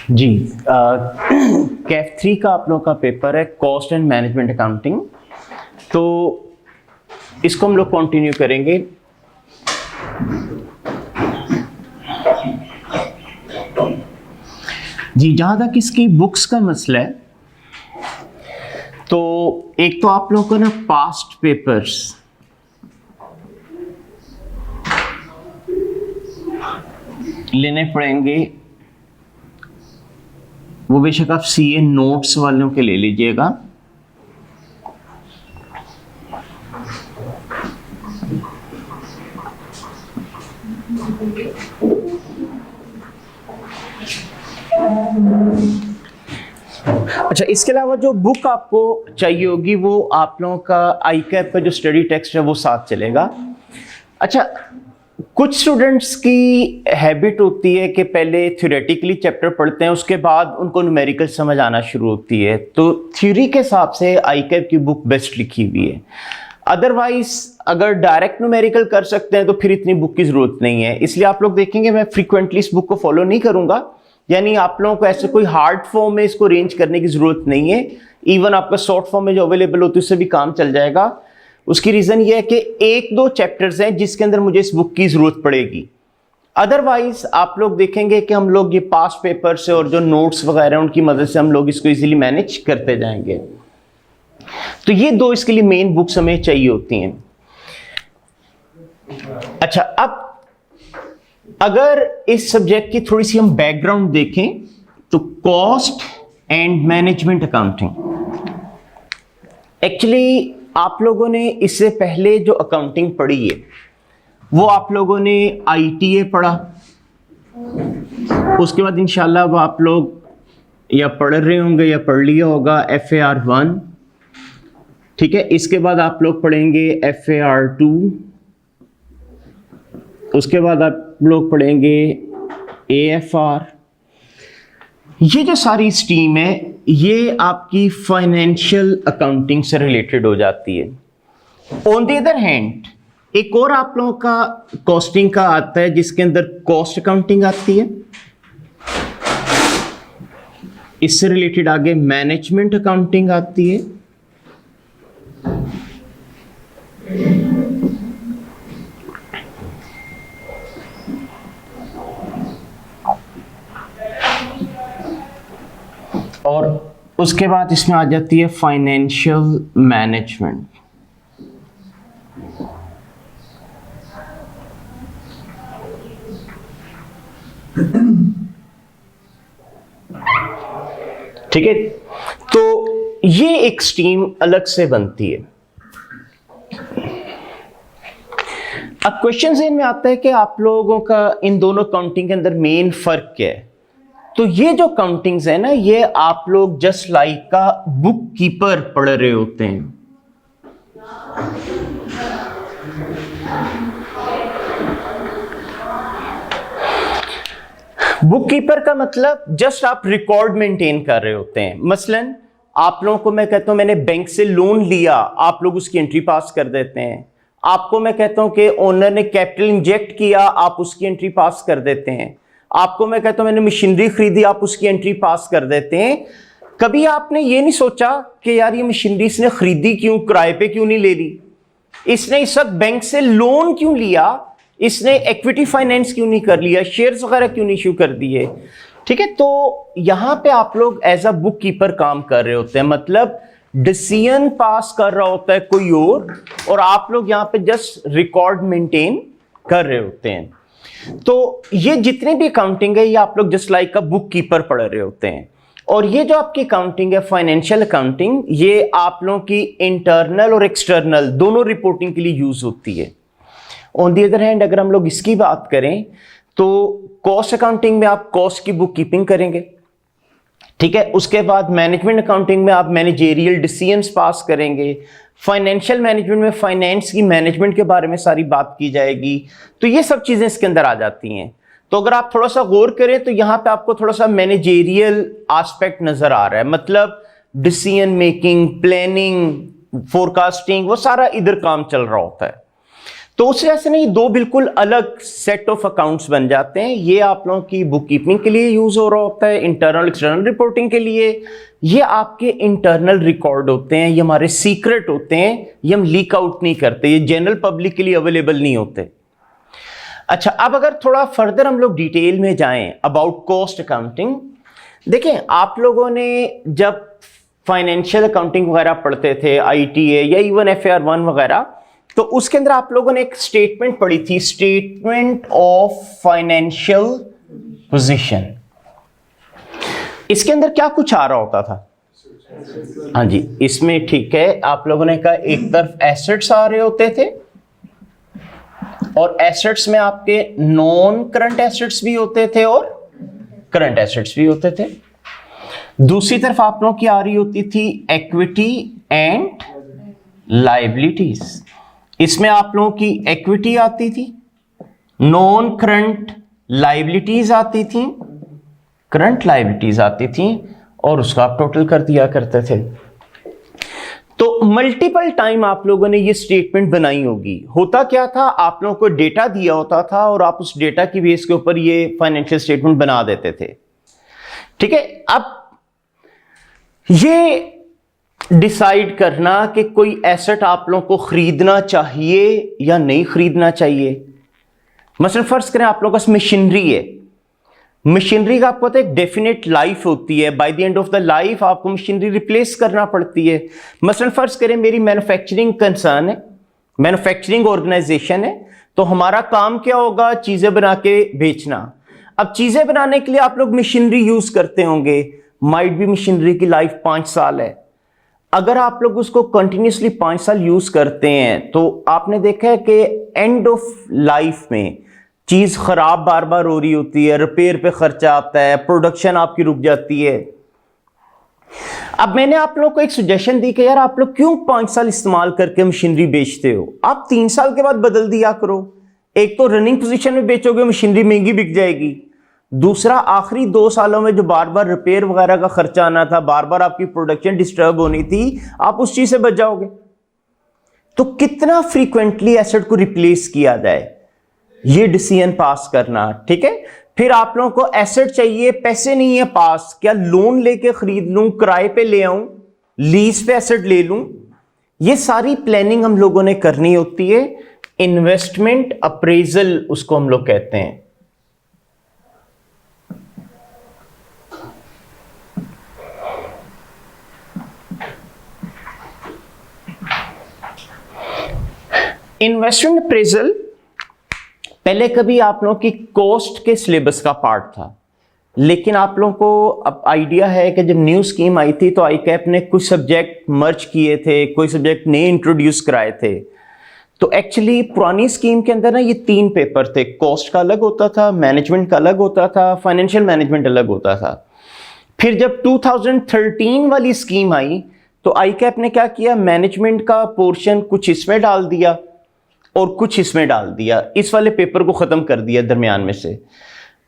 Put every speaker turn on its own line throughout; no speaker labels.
जी, कैफ 3 का आप लोगों का पेपर है कॉस्ट एंड मैनेजमेंट अकाउंटिंग। तो इसको हम लोग कंटिन्यू करेंगे। जी, जहाँ तक इसकी बुक्स का मसला है, तो एक तो आप लोगों को ना पास्ट पेपर्स लेने पड़ेंगे। वो बेशक आप सीए नोट्स वालों के ले लीजिएगा। अच्छा, इसके अलावा जो बुक आपको चाहिए होगी वो आप लोगों का आईकैप का जो स्टडी टेक्स्ट है वो साथ चलेगा। अच्छा, कुछ स्टूडेंट्स की हैबिट होती है कि पहले थ्योरेटिकली चैप्टर पढ़ते हैं, उसके बाद उनको न्यूमेरिकल समझ आना शुरू होती है। तो थ्योरी के हिसाब से आईकैप की बुक बेस्ट लिखी हुई है। अदरवाइज अगर डायरेक्ट न्यूमेरिकल कर सकते हैं तो फिर इतनी बुक की ज़रूरत नहीं है। इसलिए आप लोग देखेंगे मैं फ्रीक्वेंटली इस बुक को फॉलो नहीं करूँगा, यानी आप लोगों को ऐसे कोई हार्ड फॉर्म में इसको अरेंज करने की ज़रूरत नहीं है। इवन आपका शॉर्ट फॉर्म में जो अवेलेबल होती है उससे भी काम चल जाएगा। उसकी रीज़न ये है कि एक दो चैप्टर्स हैं जिसके अंदर मुझे इस बुक की ज़रूरत पड़ेगी। अदरवाइज आप लोग देखेंगे कि हम लोग ये पास्ट पेपर से और जो नोट्स वगैरह उनकी मदद से हम लोग इसको इजीली मैनेज करते जाएंगे। तो ये दो इसके लिए मेन बुक्स हमें चाहिए होती हैं। अच्छा, अब अगर इस सब्जेक्ट की थोड़ी सी हम बैकग्राउंड देखें तो cost and management accounting, actually आप लोगों ने इससे पहले जो अकाउंटिंग पढ़ी है वो आप लोगों ने आईटीए पढ़ा। उसके बाद इंशाल्लाह वो आप लोग या पढ़ रहे होंगे या पढ़ लिया होगा FAR 1, ठीक है। इसके बाद आप लोग पढ़ेंगे FAR 2, उसके बाद आप लोग पढ़ेंगे AFR। ये जो सारी स्ट्रीम है ये आपकी फाइनेंशियल अकाउंटिंग से रिलेटेड हो जाती है। ऑन द अदर हैंड एक और आप लोगों का कॉस्टिंग का आता है जिसके अंदर कॉस्ट अकाउंटिंग आती है। इससे रिलेटेड आगे मैनेजमेंट अकाउंटिंग आती है। और उसके बाद इसमें आ जाती है फाइनेंशियल मैनेजमेंट। ठीक है, तो ये एक स्ट्रीम अलग से बनती है। अब क्वेश्चन ज़हन में आता है कि आप लोगों का इन दोनों काउंटिंग के अंदर मेन फर्क क्या है। तो ये जो काउंटिंग्स है ना, ये आप लोग जस्ट लाइक का बुक कीपर पढ़ रहे होते हैं। बुक कीपर का मतलब जस्ट आप रिकॉर्ड मेंटेन कर रहे होते हैं। मसलन आप लोगों को मैं कहता हूं मैंने बैंक से लोन लिया, आप लोग उसकी एंट्री पास कर देते हैं। आपको मैं कहता हूं कि ओनर ने कैपिटल इंजेक्ट किया, आप उसकी एंट्री पास कर देते हैं। आपको मैं कहता हूं मैंने मशीनरी खरीदी, आप उसकी एंट्री पास कर देते हैं। कभी आपने ये नहीं सोचा कि यार ये मशीनरी इसने खरीदी क्यों, किराए पे क्यों नहीं ले ली, इसने इस वक्त बैंक से लोन क्यों लिया, इसने इक्विटी फाइनेंस क्यों नहीं कर लिया, शेयर्स वगैरह क्यों नहीं इशू कर दिए। ठीक है, तो यहां पे आप लोग एज अ बुक कीपर काम कर रहे होते हैं, मतलब डिसीजन पास कर रहा होता है कोई और आप लोग यहां पे जस्ट रिकॉर्ड मेंटेन कर रहे होते हैं। तो ये जितनी भी अकाउंटिंग है ये आप लोग जस्ट लाइक का बुक कीपर पढ़ रहे होते हैं। और ये जो आपकी अकाउंटिंग है, फाइनेंशियल अकाउंटिंग, ये आप लोगों की इंटरनल और एक्सटर्नल दोनों रिपोर्टिंग के लिए यूज होती है। ऑन दी अदर हैंड अगर हम लोग इसकी बात करें तो कॉस्ट अकाउंटिंग में आप कॉस्ट की बुक कीपिंग करेंगे, ठीक है। उसके बाद मैनेजमेंट अकाउंटिंग में आप मैनेजेरियल डिसीजंस पास करेंगे। फाइनेंशियल मैनेजमेंट में फाइनेंस की मैनेजमेंट के बारे में सारी बात की जाएगी। तो ये सब चीजें इसके अंदर आ जाती हैं। तो अगर आप थोड़ा सा गौर करें तो यहां पे आपको थोड़ा सा मैनेजेरियल एस्पेक्ट नजर आ रहा है, मतलब डिसीजन मेकिंग, प्लानिंग, फोरकास्टिंग, वो सारा इधर काम चल रहा होता है। तो उस वजह से नहीं, दो बिल्कुल अलग सेट ऑफ अकाउंट्स बन जाते हैं। ये आप लोगों की बुक कीपिंग के लिए यूज हो रहा होता है, इंटरनल एक्सटर्नल रिपोर्टिंग के लिए। ये आपके इंटरनल रिकॉर्ड होते हैं, ये हमारे सीक्रेट होते हैं, ये हम लीक आउट नहीं करते, ये जनरल पब्लिक के लिए अवेलेबल नहीं होते। अच्छा, अब अगर थोड़ा फर्दर हम लोग डिटेल में जाएं अबाउट कॉस्ट अकाउंटिंग, देखें आप लोगों ने जब फाइनेंशियल अकाउंटिंग वगैरह पढ़ते थे, ITA या इवन FAR 1 वगैरह, तो उसके अंदर आप लोगों ने एक स्टेटमेंट पढ़ी थी, स्टेटमेंट ऑफ फाइनेंशियल पोजीशन। इसके अंदर क्या कुछ आ रहा होता था? हाँ जी, इसमें ठीक है, आप लोगों ने कहा एक तरफ एसेट्स आ रहे होते थे और एसेट्स में आपके नॉन करंट एसेट्स भी होते थे और करंट एसेट्स भी होते थे। दूसरी तरफ आप लोगों की आ रही होती थी इक्विटी एंड लायबिलिटीज। इसमें आप लोगों की इक्विटी आती थी, नॉन करंट लायबिलिटीज आती थी, करंट लायबिलिटीज आती थी, और उसका आप टोटल कर दिया करते थे। तो मल्टीपल टाइम आप लोगों ने ये स्टेटमेंट बनाई होगी। होता क्या था, आप लोगों को डेटा दिया होता था और आप उस डेटा की बेस के ऊपर ये फाइनेंशियल स्टेटमेंट बना देते थे, ठीक है। अब ये डिसाइड करना कि कोई एसेट आप लोगों को खरीदना चाहिए या नहीं खरीदना चाहिए। मसलन फर्ज करें आप लोगों के पास मशीनरी है, मशीनरी का आपको पता है एक डेफिनेट लाइफ होती है, by the end of the life आपको मशीनरी रिप्लेस करना पड़ती है। मसलन फर्ज करें मेरी मैन्युफैक्चरिंग कंसर्न है, मैन्युफैक्चरिंग ऑर्गेनाइजेशन है, तो हमारा काम क्या होगा, चीजें बना के बेचना। अब चीजें बनाने के लिए आप लोग मशीनरी यूज करते होंगे, माइट भी मशीनरी की लाइफ 5 साल है। अगर आप लोग उसको कंटिन्यूसली 5 साल यूज करते हैं तो आपने देखा है कि एंड ऑफ लाइफ में चीज खराब बार बार हो रही होती है, रिपेयर पे खर्चा आता है, प्रोडक्शन आपकी रुक जाती है। अब मैंने आप लोगों को एक सजेशन दी कि यार आप लोग क्यों 5 साल इस्तेमाल करके मशीनरी बेचते हो, आप 3 साल के बाद बदल दिया करो। एक तो रनिंग पोजीशन में बेचोगे, मशीनरी महंगी बिक जाएगी। दूसरा, आखिरी 2 सालों में जो बार बार रिपेयर वगैरह का खर्चा आना था, बार बार आपकी प्रोडक्शन डिस्टर्ब होनी थी, आप उस चीज से बच जाओगे। तो कितना फ्रीक्वेंटली एसेट को रिप्लेस किया जाए, ये डिसीजन पास करना, ठीक है। फिर आप लोगों को एसेट चाहिए, पैसे नहीं है पास, क्या लोन लेके खरीद लूं, किराए पे ले आऊं, लीज पे एसेट ले लूं, ये सारी प्लानिंग हम लोगों ने करनी होती है। इन्वेस्टमेंट अप्रेजल उसको हम लोग कहते हैं। इन्वेस्टमेंट अप्रेजल पहले कभी आप लोगों की कॉस्ट के सिलेबस का पार्ट था, लेकिन आप लोगों को अब आइडिया है कि जब न्यू स्कीम आई थी तो आईकैप ने कुछ सब्जेक्ट मर्ज किए थे, कोई सब्जेक्ट नए इंट्रोड्यूस कराए थे। तो एक्चुअली पुरानी स्कीम के अंदर ना ये 3 पेपर थे, कॉस्ट का अलग होता था, मैनेजमेंट का अलग होता था, फाइनेंशियल मैनेजमेंट अलग होता था। फिर जब 2013 वाली स्कीम आई तो आईकैप ने क्या किया, मैनेजमेंट का पोर्शन कुछ इसमें डाल दिया और कुछ इसमें डाल दिया, इस वाले पेपर को खत्म कर दिया दरमियान में से।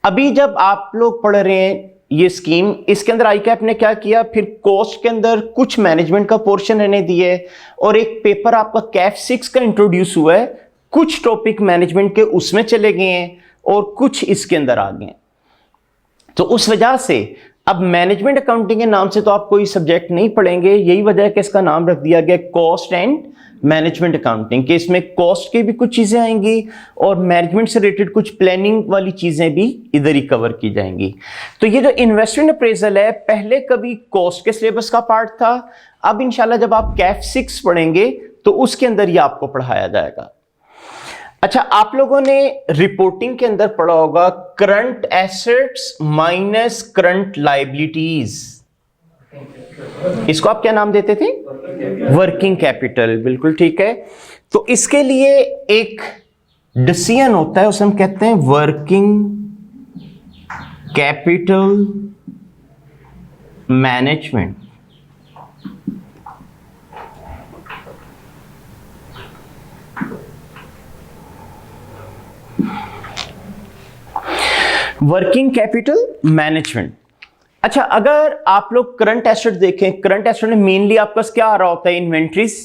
अभी जब आप लोग पढ़ रहे हैं ये स्कीम, इसके अंदर आईकैप ने क्या किया, फिर कॉस्ट के अंदर कुछ मैनेजमेंट का पोर्शन रहने दिए और एक पेपर आपका कैफ 6 का इंट्रोड्यूस हुआ है, कुछ टॉपिक मैनेजमेंट के उसमें चले गए हैं और कुछ इसके अंदर आ गए। तो उस वजह से अब मैनेजमेंट अकाउंटिंग के नाम से तो आप कोई सब्जेक्ट नहीं पढ़ेंगे, यही वजह है कि इसका नाम रख दिया गया कॉस्ट एंड मैनेजमेंट अकाउंटिंग, के इसमें कॉस्ट की भी कुछ चीजें आएंगी और मैनेजमेंट से रिलेटेड कुछ प्लानिंग वाली चीजें भी इधर ही कवर की जाएंगी। तो ये जो इन्वेस्टमेंट अप्रेजल है, पहले कभी कॉस्ट के सिलेबस का पार्ट था, अब इंशाल्लाह जब आप कैफ 6 पढ़ेंगे तो उसके अंदर ये आपको पढ़ाया जाएगा। अच्छा, आप लोगों ने रिपोर्टिंग के अंदर पढ़ा होगा current assets minus current liabilities, इसको आप क्या नाम देते थे? वर्किंग कैपिटल, बिल्कुल ठीक है। तो इसके लिए एक डिसीजन होता है, उसे हम कहते हैं working capital management. Working capital management. अच्छा, अगर आप लोग करंट एसेट देखें, करंट एसेट में मेनली आपका क्या आ रहा होता है? Inventories,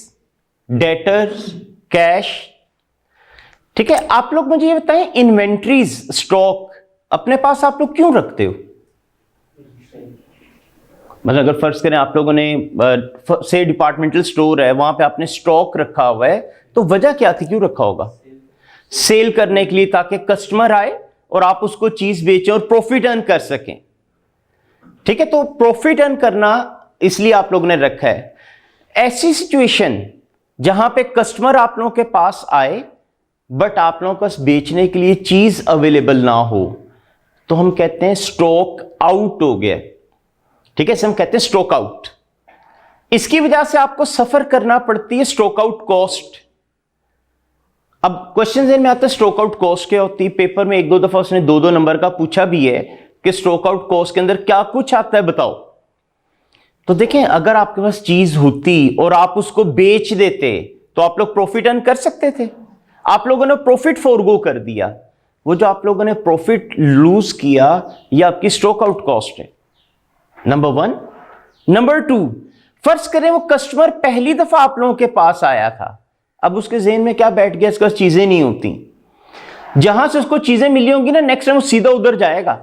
debtors, cash. ठीक है, आप लोग मुझे ये बताएं, इन्वेंट्रीज, स्टॉक अपने पास आप लोग क्यों रखते हो? मतलब अगर फर्ज करें आप लोगों ने से डिपार्टमेंटल स्टोर है, वहां पे आपने स्टॉक रखा हुआ है, तो वजह क्या थी, क्यों रखा होगा? सेल करने के लिए, ताकि कस्टमर आए और आप उसको चीज बेचें और प्रॉफिट अर्न कर सकें। ठीक है, तो प्रॉफिट अर्न करना इसलिए आप लोगों ने रखा है। ऐसी सिचुएशन जहां पे कस्टमर आप लोगों के पास आए बट आप लोगों को बेचने के लिए चीज अवेलेबल ना हो, तो हम कहते हैं स्टॉक आउट हो गया। ठीक है, इसे हम कहते हैं स्टॉक आउट। इसकी वजह से आपको सफर करना पड़ती है स्टॉक आउट कॉस्ट। अब क्वेश्चन में आता है स्टॉक आउट कॉस्ट क्या होती है। पेपर में एक दो दफा उसने दो नंबर का पूछा भी है कि स्टॉक आउट कॉस्ट के अंदर क्या कुछ आता है, बताओ। तो देखें, अगर आपके पास चीज होती और आप उसको बेच देते तो आप लोग प्रॉफिट अर्न कर सकते थे। आप लोगों ने प्रॉफिट फोरगो कर दिया। वो जो आप लोगों ने प्रॉफिट लूज किया, यह आपकी स्टॉक आउट कॉस्ट है, नंबर वन। नंबर टू, फर्ज करें वो कस्टमर पहली दफा आप लोगों के पास आया था, अब उसके ज़हन में क्या बैठ गया, इसके पास चीजें नहीं होती। जहां से उसको चीजें मिली होंगी ना, नेक्स्ट टाइम वो सीधा उधर जाएगा।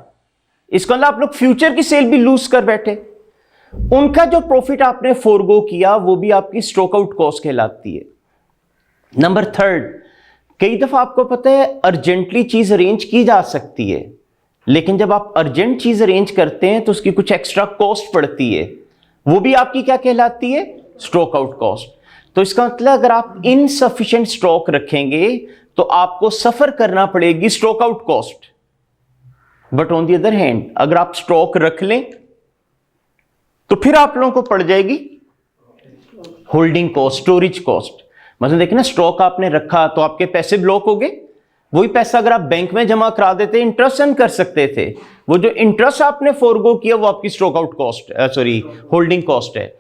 इसको अंदर आप लोग फ्यूचर की सेल भी लूज कर बैठे। उनका जो प्रॉफिट आपने फोरगो किया, वो भी आपकी स्टॉक आउट कॉस्ट कहलाती है। नंबर थर्ड, कई दफा आपको पता है अर्जेंटली चीज अरेंज की जा सकती है, लेकिन जब आप अर्जेंट चीज अरेंज करते हैं तो उसकी कुछ एक्स्ट्रा कॉस्ट पड़ती है, वो भी आपकी क्या कहलाती है? Stock out cost. तो इसका मतलब अगर आप इनसफिशिएंट स्टॉक रखेंगे तो आपको सफर करना पड़ेगी stock out cost. But on the other hand, अगर आप स्टॉक रख लें तो फिर आप लोगों को पड़ जाएगी होल्डिंग कॉस्ट, स्टोरेज कॉस्ट। मतलब देखिए ना, स्टॉक आपने रखा तो आपके पैसे ब्लॉक हो गए। वही पैसा अगर आप बैंक में जमा करा देते, इंटरेस्ट अर्न कर सकते थे। वो जो इंटरेस्ट आपने फोरगो किया, वो आपकी stock out cost, sorry holding cost है।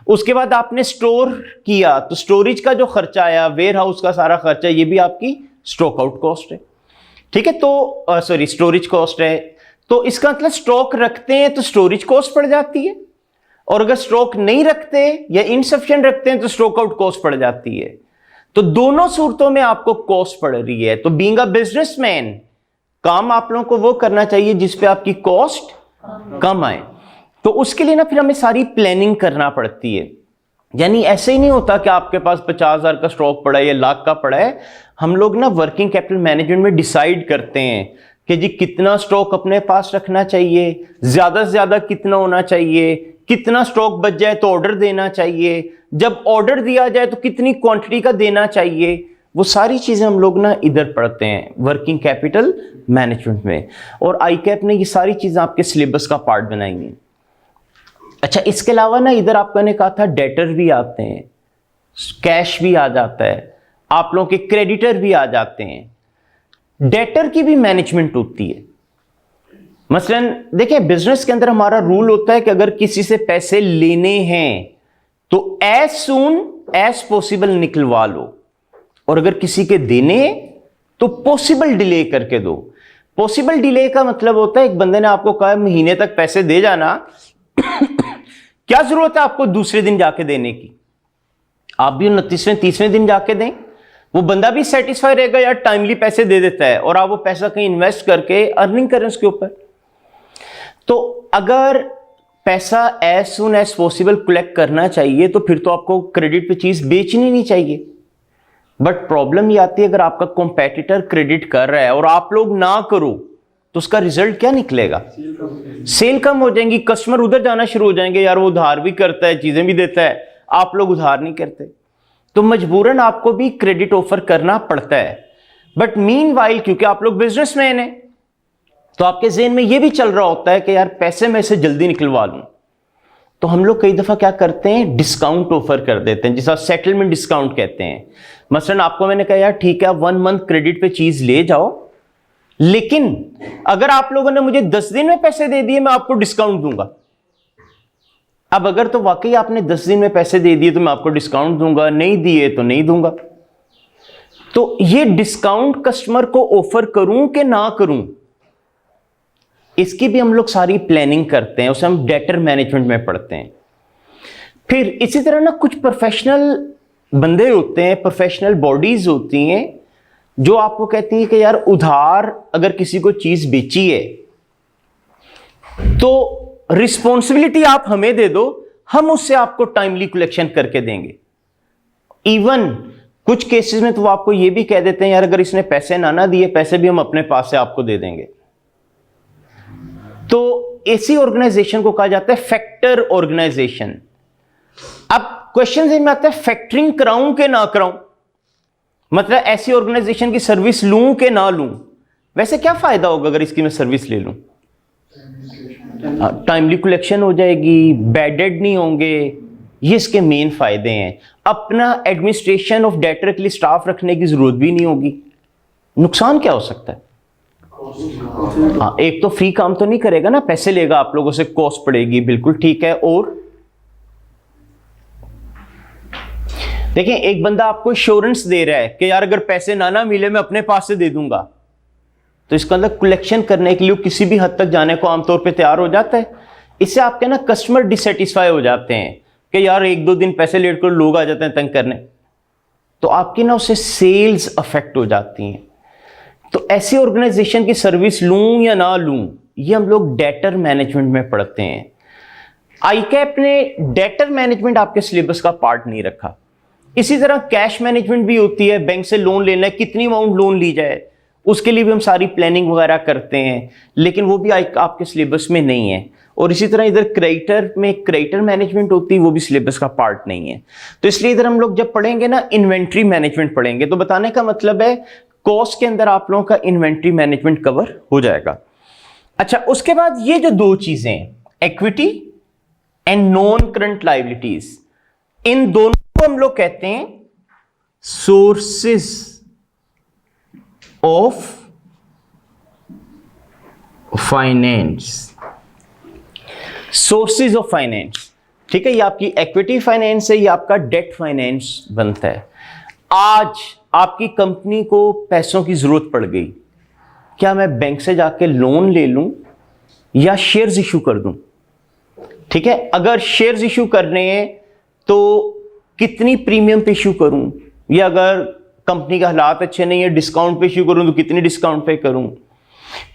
उसके बाद आपने स्टोर किया तो स्टोरेज का जो खर्चा आया, वेयर हाउस का सारा खर्चा, ये भी आपकी स्टॉक आउट कॉस्ट है। ठीक है, तो सॉरी स्टोरेज कॉस्ट है। तो इसका मतलब स्टॉक रखते हैं तो स्टोरेज कॉस्ट पड़ जाती है, और अगर स्टॉक नहीं रखते या इनसफिशिएंट रखते हैं तो स्टॉक आउट कॉस्ट पड़ जाती है। तो दोनों सूरतों में आपको कॉस्ट पड़ रही है। तो बीइंग अ बिजनेसमैन, काम आप लोगों को वो करना चाहिए जिस पे आपकी कॉस्ट कम आए। तो उसके लिए ना फिर हमें सारी प्लानिंग करना पड़ती है। यानी ऐसे ही नहीं होता कि आपके पास 50,000 का स्टॉक पड़ा है या लाख का पड़ा है। हम लोग ना वर्किंग कैपिटल मैनेजमेंट में डिसाइड करते हैं कि जी कितना स्टॉक अपने पास रखना चाहिए, ज्यादा से ज्यादा कितना होना चाहिए, कितना स्टॉक बच जाए तो ऑर्डर देना चाहिए, जब ऑर्डर दिया जाए तो कितनी क्वांटिटी का देना चाहिए। वो सारी चीजें हम लोग ना इधर पढ़ते हैं वर्किंग कैपिटल मैनेजमेंट में, और आईकैप ने ये सारी चीजें आपके सिलेबस का पार्ट बनाई हैं। अच्छा, इसके अलावा ना इधर आपका ने कहा था डेटर भी आते हैं, कैश भी आ जाता है, आप लोगों के क्रेडिटर भी आ जाते हैं। डेटर की भी मैनेजमेंट होती है। मसलन देखिए, बिजनेस के अंदर हमारा रूल होता है कि अगर किसी से पैसे लेने हैं तो एज सून एज पॉसिबल निकलवा लो, और अगर किसी के देने तो पॉसिबल डिले करके दो। पॉसिबल डिले का मतलब होता है एक बंदे ने आपको कहा महीने तक पैसे दे जाना, क्या जरूरत है आपको दूसरे दिन जाके देने की? आप भी 29वें 30वें दिन जाके दें, वो बंदा भी सेटिस्फाई रहेगा, यार टाइमली पैसे दे देता है, और आप वो पैसा कहीं इन्वेस्ट करके अर्निंग करें उसके ऊपर। तो अगर पैसा as soon as possible collect करना चाहिए तो फिर तो आपको क्रेडिट पे चीज बेचनी नहीं चाहिए। बट प्रॉब्लम ये आती है अगर आपका कॉम्पेटिटर क्रेडिट कर रहा है और आप लोग ना करो तो उसका रिजल्ट क्या निकलेगा? सेल कम हो जाएंगी, कस्टमर उधर जाना शुरू हो जाएंगे, यार वो उधार भी करता है, चीजें भी देता है, आप लोग उधार नहीं करते, तो मजबूरन आपको भी क्रेडिट ऑफर करना पड़ता है। बट मीनवाइल क्योंकि आप लोग बिजनेसमैन हैं तो आपके ज़हन में यह भी चल रहा होता है कि यार पैसे मैं से जल्दी निकलवा लूं, तो हम लोग कई दफा क्या करते हैं, डिस्काउंट ऑफर कर देते हैं, जिसे सेटलमेंट डिस्काउंट कहते हैं। मसलन आपको मैंने कहा यार ठीक है आप 1 मंथ क्रेडिट पे चीज ले जाओ, लेकिन अगर आप लोगों ने मुझे 10 दिन में पैसे दे दिए मैं आपको डिस्काउंट दूंगा। अब अगर तो वाकई आपने 10 दिन में पैसे दे दिए तो मैं आपको डिस्काउंट दूंगा, नहीं दिए तो नहीं दूंगा। तो ये डिस्काउंट कस्टमर को ऑफर करूं कि ना करूं, इसकी भी हम लोग सारी प्लानिंग करते हैं, उसे हम डेटर मैनेजमेंट में पढ़ते हैं। फिर इसी तरह ना कुछ प्रोफेशनल बंदे होते हैं, प्रोफेशनल बॉडीज होती हैं जो आपको कहती हैं कि यार उधार अगर किसी को चीज बेची है तो रिस्पॉन्सिबिलिटी आप हमें दे दो, हम उससे आपको टाइमली कलेक्शन करके देंगे। इवन कुछ केसेस में तो वो आपको ये भी कह देते हैं यार अगर इसने पैसे ना दिए, पैसे भी हम अपने पास से आपको दे देंगे। तो ऐसी ऑर्गेनाइजेशन को कहा जाता है फैक्टर ऑर्गेनाइजेशन। अब क्वेश्चन में आता है फैक्टरिंग कराऊं कि ना कराऊं, मतलब ऐसी ऑर्गेनाइजेशन की सर्विस लूं कि ना लूं। वैसे क्या फायदा होगा अगर इसकी मैं सर्विस ले लूं? टाइमली कलेक्शन हो जाएगी, बैडेड नहीं होंगे, ये इसके मेन फायदे हैं। अपना एडमिनिस्ट्रेशन ऑफ डेटर के लिए स्टाफ रखने की जरूरत भी नहीं होगी। नुकसान क्या हो सकता है? हाँ, एक तो फ्री काम तो नहीं करेगा ना, पैसे लेगा आप लोगों से, कॉस्ट पड़ेगी, बिल्कुल ठीक है। और देखिए एक बंदा आपको इंश्योरेंस दे रहा है कि यार अगर पैसे ना मिले मैं अपने पास से दे दूंगा, तो इसका मतलब कलेक्शन करने के लिए किसी भी हद तक जाने को आमतौर पे तैयार हो जाता है। इससे आपके ना कस्टमर डिससेटिस्फाई हो जाते हैं कि यार 1-2 दिन पैसे लेट कर लोग आ जाते हैं तंग करने, तो आपकी ना उससे सेल्स अफेक्ट हो जाती हैं। तो ऐसी ऑर्गेनाइजेशन की सर्विस लूं या ना लूं, ये हम लोग डेटर मैनेजमेंट में पढ़ते हैं। आईकैप ने डेटर मैनेजमेंट आपके सिलेबस का पार्ट नहीं रखा। इसी तरह कैश मैनेजमेंट भी होती है, बैंक से लोन लेना है, कितनी अमाउंट लोन ली जाए, उसके लिए भी हम सारी प्लानिंग वगैरह करते हैं, लेकिन वो भी आपके सिलेबस में नहीं है। और इसी तरह इधर क्रेडिटर में क्रेडिटर मैनेजमेंट होती है, वो भी सिलेबस का पार्ट नहीं है। तो इसलिए इधर हम लोग जब पढ़ेंगे ना इन्वेंट्री मैनेजमेंट पढ़ेंगे, तो बताने का मतलब है कॉस्ट के अंदर आप लोगों का इन्वेंट्री मैनेजमेंट कवर हो जाएगा। अच्छा, उसके बाद ये जो 2 चीजें equity and non current liabilities, इन दोनों को हम लोग कहते हैं sources of finance. Sources of finance, ठीक है, ये आपकी इक्विटी फाइनेंस है, ये आपका डेट फाइनेंस बनता है। आज आपकी कंपनी को पैसों की जरूरत पड़ गई, क्या मैं बैंक से जाके लोन ले लूं या शेयर्स इशू कर दूं? ठीक है, अगर शेयर्स इशू करने हैं तो कितनी प्रीमियम पे इशू करूं, या अगर कंपनी का हालात अच्छे नहीं है डिस्काउंट पे इशू करूं तो कितनी डिस्काउंट पे करूं?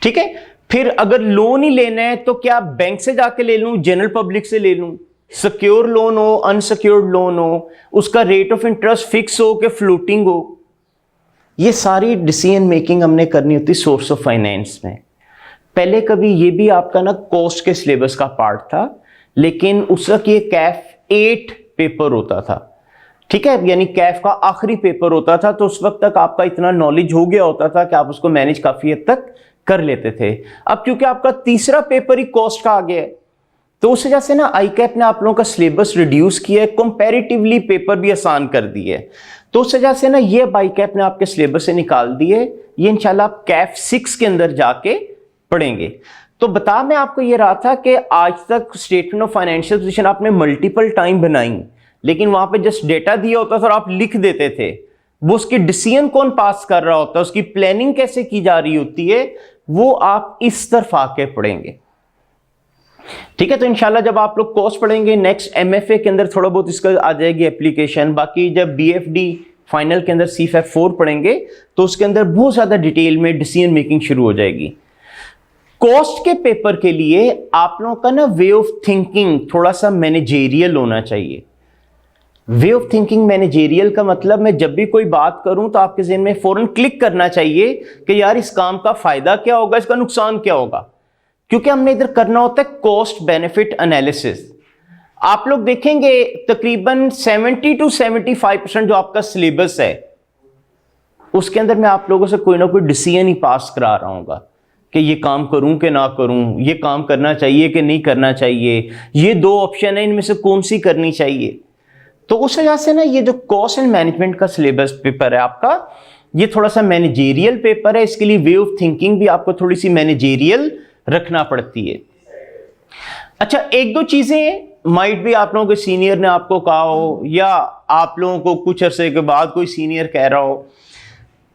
ठीक है, फिर अगर लोन ही लेना है तो क्या बैंक से जाके ले लूं, जनरल पब्लिक से ले लूं, सिक्योर लोन हो, अनसिक्योर्ड लोन हो, उसका रेट ऑफ इंटरेस्ट फिक्स हो कि फ्लोटिंग हो, ये सारी डिसीजन मेकिंग हमने करनी होती सोर्स ऑफ फाइनेंस में। पहले कभी ये भी आपका ना कॉस्ट के सिलेबस का पार्ट था, लेकिन उस वक्त ये कैफ 8 पेपर होता था, ठीक है, यानी कैफ का आखिरी पेपर होता था। तो उस वक्त तक आपका इतना नॉलेज हो गया होता था कि आप उसको मैनेज काफी हद तक कर लेते थे। अब क्योंकि आपका तीसरा पेपर ही कॉस्ट का आ गया है, तो उस वजह से ना आईकैप ने आप लोगों का सिलेबस रिड्यूस किया है, कंपैरेटिवली पेपर भी आसान कर दिए। तो उस वजह से ना ये आईकैप ने आपके सिलेबस से निकाल दिए, ये इंशाल्लाह आप कैफ 6 के अंदर जाके पढ़ेंगे। तो बता मैं आपको ये रहा था कि आज तक स्टेटमेंट ऑफ फाइनेंशियल पोजीशन आपने मल्टीपल टाइम बनाई, लेकिन वहां पे जस्ट डेटा दिया होता था और आप लिख देते थे। वो उसकी डिसीजन कौन पास कर रहा होता है, उसकी प्लानिंग कैसे की जा रही होती है, वो आप इस तरफ आके पढ़ेंगे। ठीक है, तो इंशाल्लाह जब आप लोग कोर्स पढ़ेंगे नेक्स्ट एमएफए के अंदर थोड़ा बहुत इसका आ जाएगी एप्लीकेशन। बाकी जब बीएफडी फाइनल के अंदर सीफएफ 4 पढ़ेंगे तो उसके अंदर बहुत ज्यादा डिटेल में डिसीजन मेकिंग शुरू हो जाएगी। कॉस्ट के पेपर के लिए आप लोगों का ना वे ऑफ थिंकिंग थोड़ा सा मैनेजेरियल होना चाहिए। वे ऑफ थिंकिंग मैनेजेरियल का मतलब मैं जब भी कोई बात करूं तो आपके ज़हन में फौरन क्लिक करना चाहिए कि यार इस काम का फायदा क्या होगा, इसका नुकसान क्या होगा, क्योंकि हमने इधर करना होता है कॉस्ट बेनिफिट एनालिसिस। आप लोग देखेंगे तकरीबन 70 to 75% जो आपका सिलेबस है उसके अंदर मैं आप लोगों से कोई ना कोई डिसीजन ही पास करा रहा हूँगा कि ये काम करूं कि ना करूं, ये काम करना चाहिए कि नहीं करना चाहिए, ये दो ऑप्शन है, इनमें से कौन सी करनी चाहिए। तो उस वजह से ना ये जो कॉस्ट एंड मैनेजमेंट का सिलेबस पेपर है आपका, ये थोड़ा सा मैनेजेरियल पेपर है। इसके लिए वे ऑफ थिंकिंग भी आपको थोड़ी सी मैनेजेरियल रखना पड़ती है। अच्छा, एक दो चीजें माइट भी आप लोगों के सीनियर ने आपको कहा हो, या आप लोगों को कुछ अरसे के बाद कोई सीनियर कह रहा हो,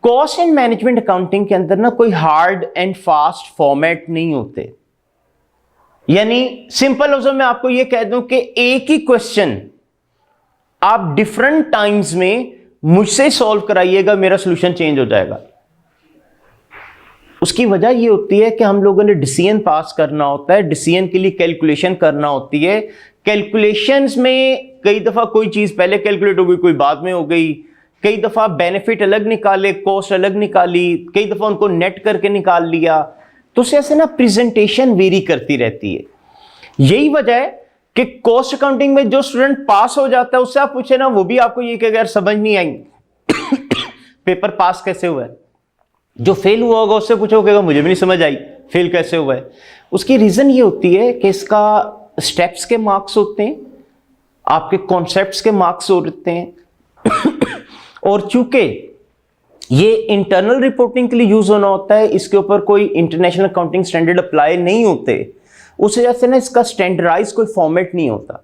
कॉस्ट एंड मैनेजमेंट अकाउंटिंग के अंदर ना कोई हार्ड एंड फास्ट फॉर्मेट नहीं होते। यानी सिंपल लफ्जों में आपको यह कह दूं कि एक ही क्वेश्चन आप डिफरेंट टाइम्स में मुझसे सॉल्व कराइएगा, मेरा सॉल्यूशन चेंज हो जाएगा। उसकी वजह यह होती है कि हम लोगों ने डिसीजन पास करना होता है, डिसीजन के लिए कैलकुलेशन करना होती है। कैलकुलेशंस में कई दफा कोई चीज पहले कैलकुलेट हो गई, कोई बाद में हो गई, कई दफा बेनिफिट अलग निकाले, कॉस्ट अलग निकाली, कई दफा उनको नेट करके निकाल लिया। तो उससे ऐसे ना प्रेजेंटेशन वेरी करती रहती है। यही वजह है कि कॉस्ट अकाउंटिंग में जो स्टूडेंट पास हो जाता है उससे आप पूछे ना, वो भी आपको ये कहेगा यार समझ नहीं आई पेपर पास कैसे हुआ है। जो फेल हुआ होगा उससे पूछोगे, मुझे भी नहीं समझ आई फेल कैसे हुआ है। उसकी रीजन ये होती है कि इसका स्टेप्स के मार्क्स होते हैं, आपके कॉन्सेप्ट्स के मार्क्स होते हैं और चूंकि ये इंटरनल रिपोर्टिंग के लिए यूज होना होता है, इसके ऊपर कोई इंटरनेशनल अकाउंटिंग स्टैंडर्ड अप्लाई नहीं होते, उस वजह से ना इसका स्टैंडर्डाइज कोई फॉर्मेट नहीं होता।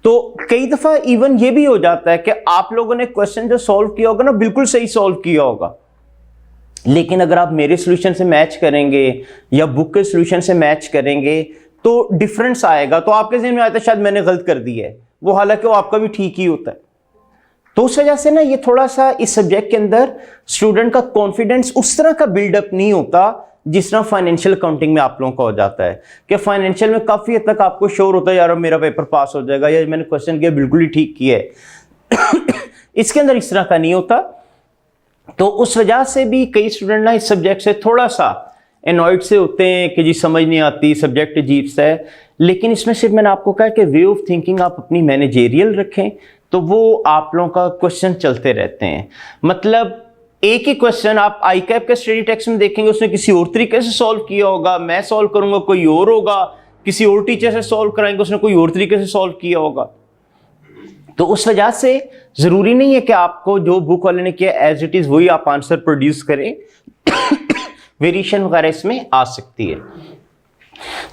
तो कई दफा इवन ये भी हो जाता है कि आप लोगों ने क्वेश्चन जो सॉल्व किया होगा ना, बिल्कुल सही सॉल्व किया होगा, लेकिन अगर आप मेरे सॉल्यूशन से मैच करेंगे या बुक के सॉल्यूशन से मैच करेंगे तो डिफरेंस आएगा। तो आपके ज़हन में आता है शायद मैंने गलत कर दिया है, वो हालांकि वो आपका भी ठीक ही होता है। तो उस वजह से ना ये थोड़ा सा इस सब्जेक्ट के अंदर स्टूडेंट का कॉन्फिडेंस उस तरह का बिल्डअप नहीं होता जिस तरह फाइनेंशियल अकाउंटिंग में आप लोगों का हो जाता है कि फाइनेंशियल में काफी हद तक आपको श्योर होता है यार मेरा पेपर पास हो जाएगा, या मैंने क्वेश्चन किया बिल्कुल ही ठीक किया है इसके अंदर इस तरह का नहीं होता। तो उस वजह से भी कई स्टूडेंट ना इस सब्जेक्ट से थोड़ा सा एनॉयड से होते हैं कि जी समझ नहीं आती, सब्जेक्ट अजीब सा है। लेकिन इसमें सिर्फ मैंने आपको कहा कि वे ऑफ थिंकिंग आप अपनी मैनेजेरियल रखें तो वो आप लोगों का क्वेश्चन चलते रहते हैं। मतलब एक ही क्वेश्चन आप आईकैप के स्टडी टेक्स्ट में देखेंगे, उसने किसी और तरीके से सॉल्व किया होगा, मैं सॉल्व करूंगा कोई और होगा, किसी और टीचर से सॉल्व कराएंगे उसने कोई और तरीके से सॉल्व किया होगा। तो उस वजह से जरूरी नहीं है कि आपको जो बुक वाले ने किया एज इट इज वही आप आंसर प्रोड्यूस करें वेरिएशन वगैरह इसमें आ सकती है।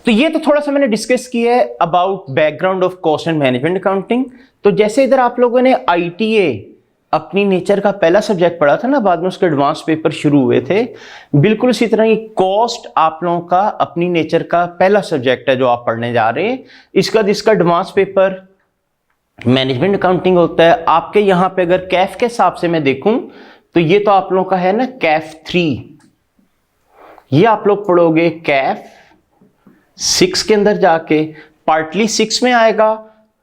तो ये तो थोड़ा सा मैंने डिस्कस किया है about background of cost and management accounting. तो जैसे इधर आप लोगों ने आईटीए अपनी नेचर का पहला सब्जेक्ट पढ़ा था ना, बाद में उसके एडवांस पेपर शुरू हुए थे, बिल्कुल इसी तरह ये कॉस्ट आप लोगों का अपनी नेचर का पहला सब्जेक्ट है जो आप पढ़ने जा रहे हैं। इसका एडवांस पेपर मैनेजमेंट अकाउंटिंग होता है। आपके यहाँ पे अगर कैफ के हिसाब से मैं देखूं तो ये तो आप लोगों का है ना कैफ 3, ये आप लोग पढ़ोगे कैफ 6 के अंदर जाके, पार्टली 6 में आएगा,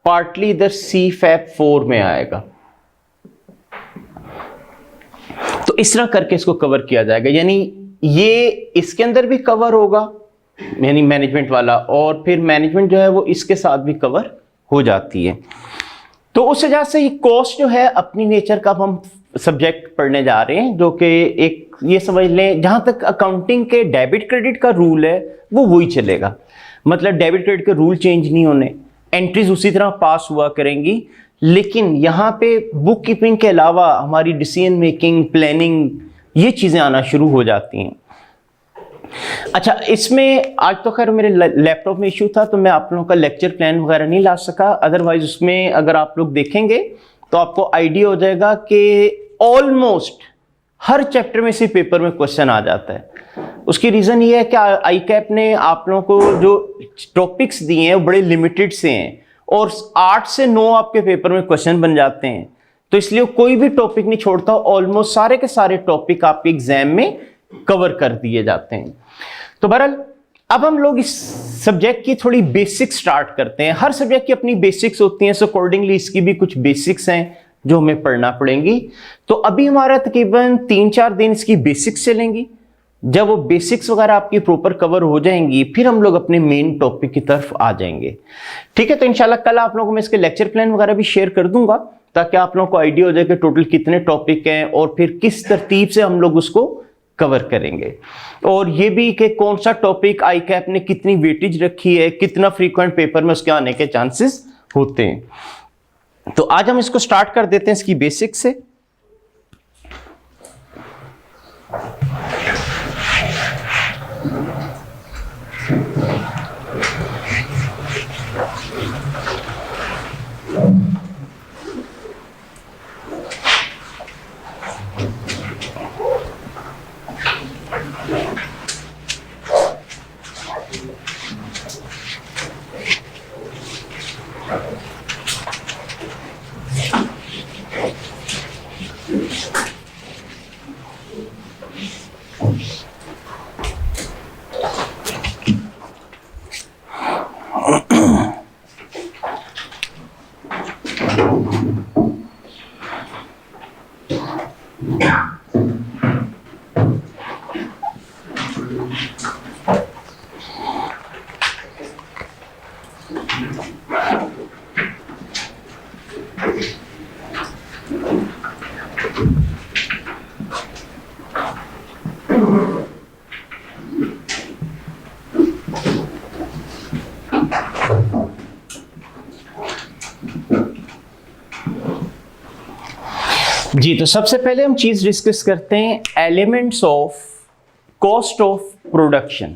पार्टली इधर सी फैप 4 में आएगा। तो इस तरह करके इसको कवर किया जाएगा, यानी ये इसके अंदर भी कवर होगा यानी मैनेजमेंट वाला, और फिर मैनेजमेंट जो है वो इसके साथ भी कवर हो जाती है। तो उस वजह से ये कॉस्ट जो है अपनी नेचर का हम सब्जेक्ट पढ़ने जा रहे हैं, जो कि एक ये समझ लें जहां तक अकाउंटिंग के डेबिट क्रेडिट का रूल है वो वही चलेगा। मतलब डेबिट क्रेडिट के रूल चेंज नहीं होने, एंट्रीज उसी तरह पास हुआ करेंगी, लेकिन यहाँ पे बुक कीपिंग के अलावा हमारी डिसीजन मेकिंग, प्लानिंग, ये चीज़ें आना शुरू हो जाती हैं। अच्छा, इसमें आज तो खैर मेरे लैपटॉप में इशू था तो मैं आप लोगों का लेक्चर प्लान वगैरह नहीं ला सका, अदरवाइज उसमें अगर आप लोग देखेंगे तो आपको आइडिया हो जाएगा कि ऑलमोस्ट हर चैप्टर में से पेपर में क्वेश्चन आ जाता है। उसकी रीज़न ये है कि आईकैप ने आप लोगों को जो टॉपिक्स दिए हैं वो बड़े लिमिटेड से हैं और 8 से 9 आपके पेपर में क्वेश्चन बन जाते हैं, तो इसलिए कोई भी टॉपिक नहीं छोड़ता, ऑलमोस्ट सारे के सारे टॉपिक आपके एग्जाम में कवर कर दिए जाते हैं। तो बहरहाल अब हम लोग इस सब्जेक्ट की थोड़ी बेसिक स्टार्ट करते हैं। हर सब्जेक्ट की अपनी बेसिक्स होती हैं, सो अकॉर्डिंगली इसकी भी कुछ बेसिक्स हैं जो हमें पढ़ना पड़ेंगी। तो अभी हमारा तकरीबन 3-4 दिन इसकी बेसिक्स चलेंगी। जब वो बेसिक्स वगैरह आपकी प्रॉपर कवर हो जाएंगी फिर हम लोग अपने मेन टॉपिक की तरफ आ जाएंगे। ठीक है, तो इंशाल्लाह कल आप लोगों को मैं इसके लेक्चर प्लान वगैरह भी शेयर कर दूंगा ताकि आप लोगों को आइडिया हो जाए कि टोटल कितने टॉपिक हैं और फिर किस तरतीब से हम लोग उसको कवर करेंगे, और ये भी कि कौन सा टॉपिक आई कैप ने कितनी वेटेज रखी है, कितना फ्रीक्वेंट पेपर में उसके आने के चांसेस होते हैं। तो आज हम इसको स्टार्ट कर देते हैं इसकी बेसिक से। जी, तो सबसे पहले हम चीज डिस्कस करते हैं elements of cost of production.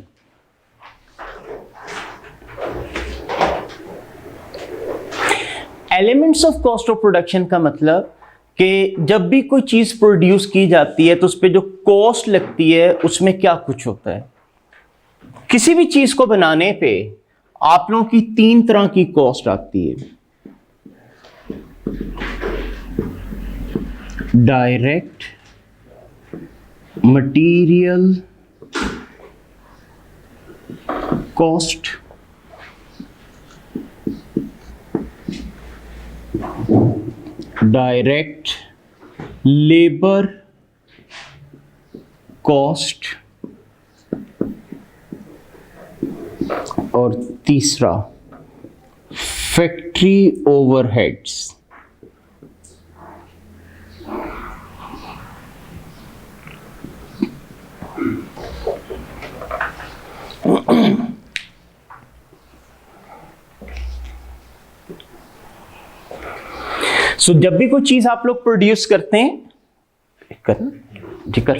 Elements of cost of production का मतलब कि जब भी कोई चीज प्रोड्यूस की जाती है तो उस पर जो कॉस्ट लगती है उसमें क्या कुछ होता है। किसी भी चीज को बनाने पे आप लोगों की 3 तरह की कॉस्ट आती है। Direct material cost, direct labour cost, और तीसरा फैक्ट्री ओवरहेड्स। सो जब भी कोई चीज आप लोग प्रोड्यूस करते हैं, ठीक है,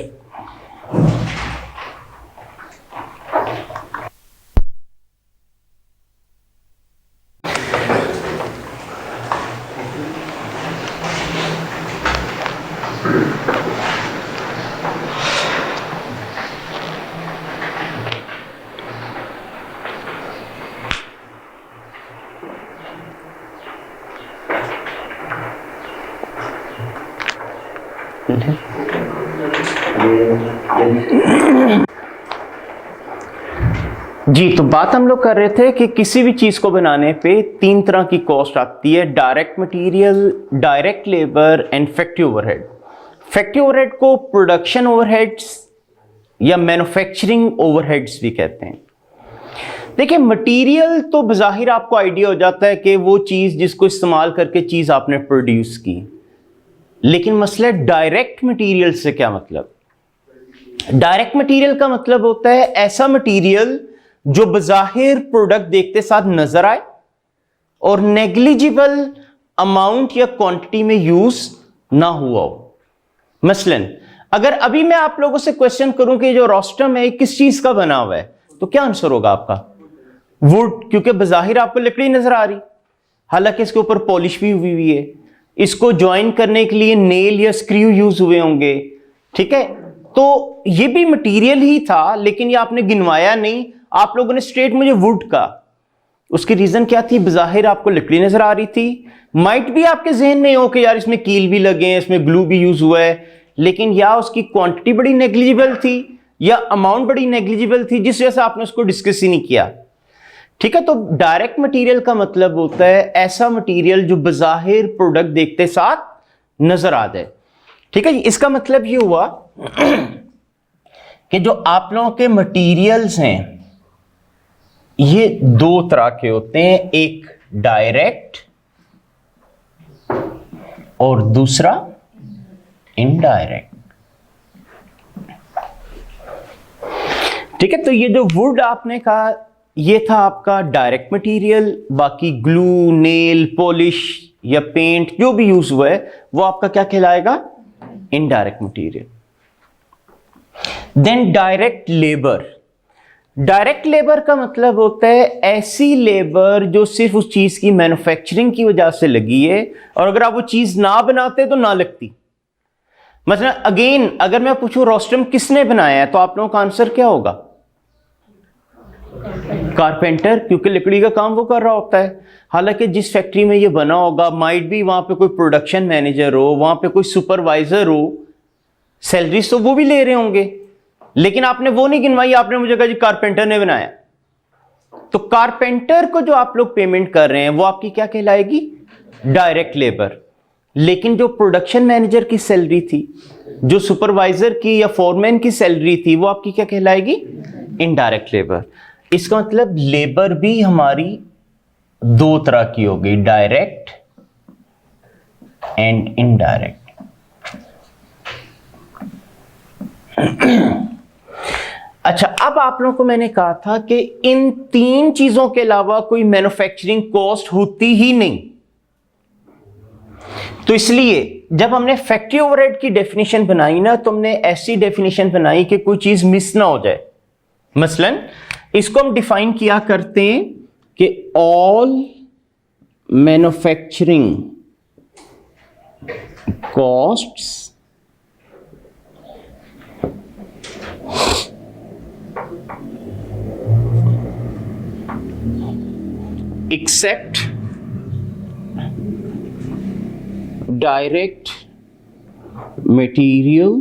जी। तो बात हम लोग कर रहे थे कि किसी भी चीज को बनाने पे 3 तरह की कॉस्ट आती है, direct material, direct labour and factory overhead. Factory overhead को प्रोडक्शन ओवरहेड्स या मैन्युफैक्चरिंग ओवरहेड्स भी कहते हैं। देखिए, मटेरियल तो बज़ाहिर आपको आइडिया हो जाता है कि वो चीज जिसको इस्तेमाल करके चीज आपने प्रोड्यूस की, लेकिन मसला डायरेक्ट मटेरियल से क्या मतलब। डायरेक्ट मटेरियल का मतलब होता है ऐसा मटेरियल जो बज़ाहिर प्रोडक्ट देखते साथ नजर आए और नेग्लिजिबल अमाउंट या क्वांटिटी में यूज ना हुआ हो। मसलन अगर अभी मैं आप लोगों से क्वेश्चन करूं कि जो रोस्टम है किस चीज का बना हुआ है, तो क्या आंसर होगा आपका? वुड, क्योंकि बज़ाहिर आपको लकड़ी नजर आ रही, हालांकि इसके ऊपर पॉलिश भी हुई है। इसको ज्वाइन करने के लिए नेल या स्क्रू यूज हुए होंगे, ठीक है। तो ये भी मटेरियल ही था, लेकिन ये आपने गिनवाया नहीं, आप लोगों ने स्ट्रेट मुझे वुड का। उसकी रीजन क्या थी? बज़ाहिर आपको लकड़ी नजर आ रही थी। माइट भी आपके जहन में हो कि यार इसमें कील भी लगे हैं, इसमें ग्लू भी यूज हुआ है, लेकिन या उसकी क्वांटिटी बड़ी नेग्लिजिबल थी या अमाउंट बड़ी नेग्लिजिबल थी, जिस वजह से आपने उसको डिस्कस ही नहीं किया, ठीक है। तो डायरेक्ट मटेरियल का मतलब होता है ऐसा मटेरियल जो बज़ाहिर प्रोडक्ट देखते साथ नजर आ जाए, ठीक है। इसका मतलब ये हुआ कि जो आप लोगों के मटेरियल्स हैं ये 2 तरह के होते हैं, एक डायरेक्ट और दूसरा इनडायरेक्ट। ठीक है, तो ये जो वुड आपने कहा ये था आपका डायरेक्ट मटेरियल, बाकी ग्लू, नेल पॉलिश या पेंट जो भी यूज हुआ है वो आपका क्या कहलाएगा, indirect material. Then direct labour. Direct labour का मतलब होता है ऐसी लेबर जो सिर्फ उस चीज की मैन्युफैक्चरिंग की वजह से लगी है, और अगर आप वो चीज ना बनाते तो ना लगती। मतलब अगेन अगर मैं पूछूं रोस्ट्रम किसने बनाया है तो आप लोगों का आंसर क्या होगा, कारपेंटर, क्योंकि लकड़ी का काम वो कर रहा होता है। हालांकि जिस फैक्ट्री में ये बना होगा माइट भी वहां पे कोई प्रोडक्शन मैनेजर हो, वहां पे कोई सुपरवाइजर हो, सैलरीज तो वो भी ले रहे होंगे, लेकिन आपने वो नहीं गिनवाई, आपने मुझे कहा जी कारपेंटर ने बनाया। तो कारपेंटर को जो आप लोग पेमेंट कर रहे हैं वो आपकी क्या कहलाएगी, डायरेक्ट लेबर। लेकिन जो प्रोडक्शन मैनेजर की सैलरी थी, जो सुपरवाइजर की या फोरमैन की सैलरी थी, वो आपकी क्या कहलाएगी, इनडायरेक्ट लेबर। इसका मतलब लेबर भी हमारी दो तरह की होगी, डायरेक्ट एंड इनडायरेक्ट। अच्छा, अब आप लोगों को मैंने कहा था कि इन तीन चीजों के अलावा कोई मैन्युफैक्चरिंग कॉस्ट होती ही नहीं। तो इसलिए जब हमने फैक्ट्री ओवरहेड की डेफिनेशन बनाई ना, तो हमने ऐसी डेफिनेशन बनाई कि कोई चीज मिस ना हो जाए। मसलन इसको हम डिफाइन किया करते हैं कि all manufacturing costs except direct material,